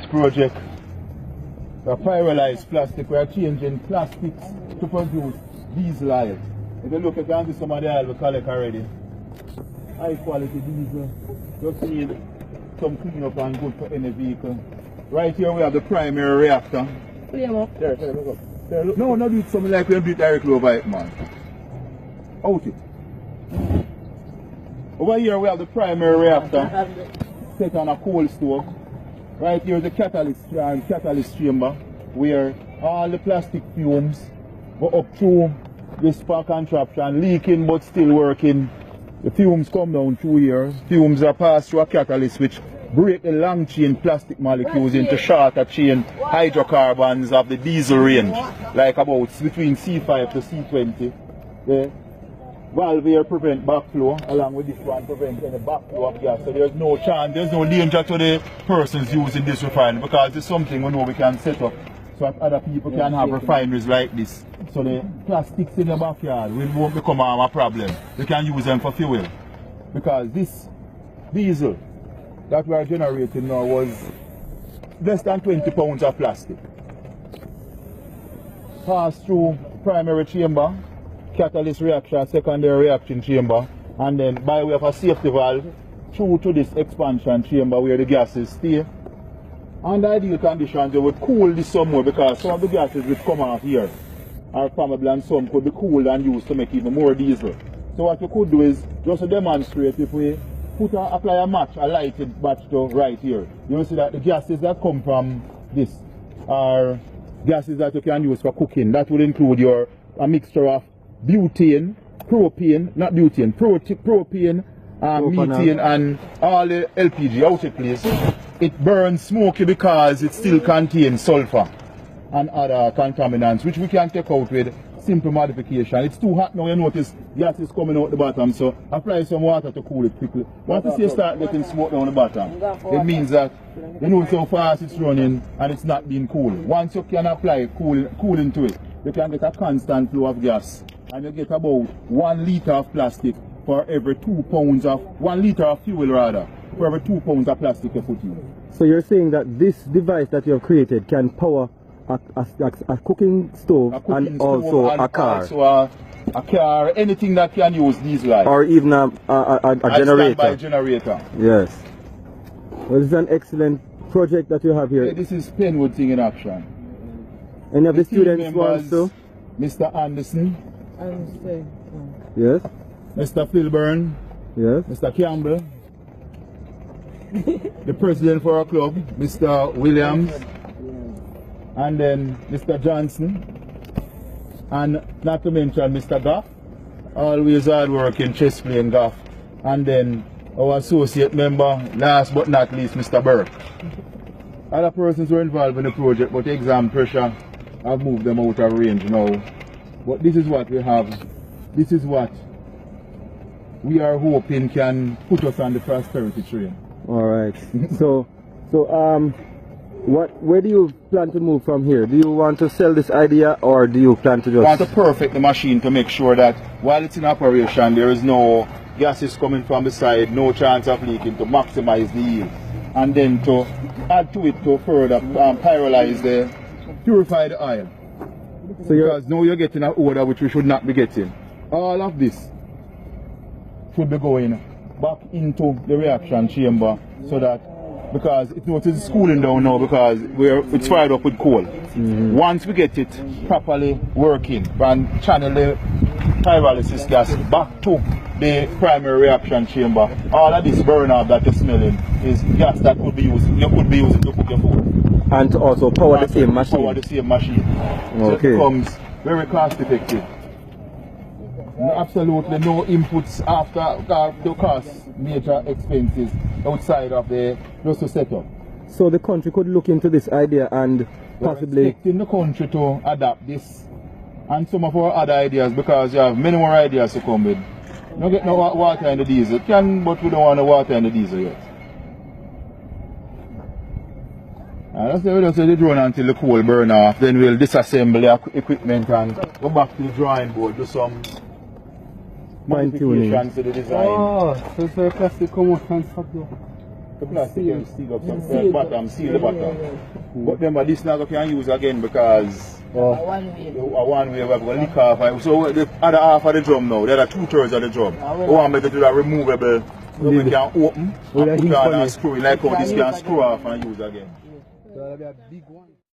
project. The pyrolyzed plastic, we are changing plastics to produce diesel oil. If you look at some of the oil we collect already, high quality diesel, just need some clean up and good for any vehicle. Right here we have the primary reactor. There, look up. There, look. No, not do it something like we do it directly over it, man. Out it. Over here we have the primary reactor set on a coal stove. Right here is the catalyst chamber where all the plastic fumes go up through this spark contraption, leaking but still working. The fumes come down through here. Fumes are passed through a catalyst which break the long chain plastic molecules into shorter chain hydrocarbons of the diesel range, like about between C5 to C20. The valve here prevent backflow, along with this one prevent any backflow of gas. So there's no chance, there's no danger to the persons using this refinery, because it's something we know we can set up so that other people can have refineries like this. So the plastics in the backyard won't become a problem. We can use them for fuel. Because this diesel that we are generating now was less than 20 pounds of plastic. Passed through primary chamber, catalyst reaction, secondary reaction chamber, and then by way of a safety valve through to this expansion chamber where the gases stay. Under ideal conditions, you would cool this somewhere, because some of the gases which come out here are flammable and some could be cooled and used to make even more diesel. So what you could do is, just to demonstrate, if we apply a match, a lighted match to right here, you will see that the gases that come from this are gases that you can use for cooking. That would include a mixture of butane, propane, not butane, propane, methane and all the LPG. Out it please. It burns smoky because it still contains sulfur and other contaminants which we can take out with simple modification. It's too hot now, you notice gas is coming out the bottom, so apply some water to cool it quickly. Once you start getting smoke down the bottom, it means that you know how fast it's running and it's not being cooled. Once you can apply cooling to it, you can get a constant flow of gas, and you get about 1 litre of plastic for every 2 pounds of, 1 litre of fuel rather, for every 2 pounds of plastic you put in. So you're saying that this device that you have created can power a cooking stove, and also a car? Also a car, anything that can use diesel light. Or even a generator. Standby generator. Yes. Well, this is an excellent project that you have here. Yeah, this is Penwood thing in action. Any of the students want to? Mr. Anderson. Yes. Mr. Philburn. Yes. Mr. Campbell. The president for our club, Mr. Williams. And then Mr. Johnson. And not to mention Mr. Goff. Always hard working, chess playing Goff. And then our associate member, last but not least, Mr. Burke. Other persons were involved in the project, but exam pressure have moved them out of range now. But this is what we have. This is what we are hoping can put us on the prosperity train. Alright. Where do you plan to move from here? Do you want to sell this idea, or do you plan to just... I want to perfect the machine to make sure that while it's in operation, there is no gases coming from the side, no chance of leaking, to maximize the yield. And then to add to it to further pyrolyze purify the oil. So because now you're getting an odor which we should not be getting. All of this should be going back into the reaction chamber, so that, because it's cooling down now because it's fired up with coal. Once we get it properly working and channel the pyrolysis gas back to the primary reaction chamber, all of this burn off that you're smelling is gas that you could be using to cook your food. And to also power the same machine. Power the same machine. Okay. So it becomes very cost effective. Absolutely no inputs after to cost major expenses outside of the just to set up. So the country could look into this idea and possibly... We're expecting the country to adapt this and some of our other ideas, because you have many more ideas to come with. You don't get no water in the diesel. But we don't want no water in the diesel yet. That's the way we say the drone until the coal burn off. Then we'll disassemble the equipment and go back to the drawing board, do some modifications to the design. Oh, so it's a plastic come out and stop there. The plastic can seal up some bottom, seal the bottom. But remember, this now can use again because one way we're going to leak off. So the other half of the drum now, the other 2/3 of the drum, we want to make it to that removable, so we can open and put on and screw it like how this can screw off and use again.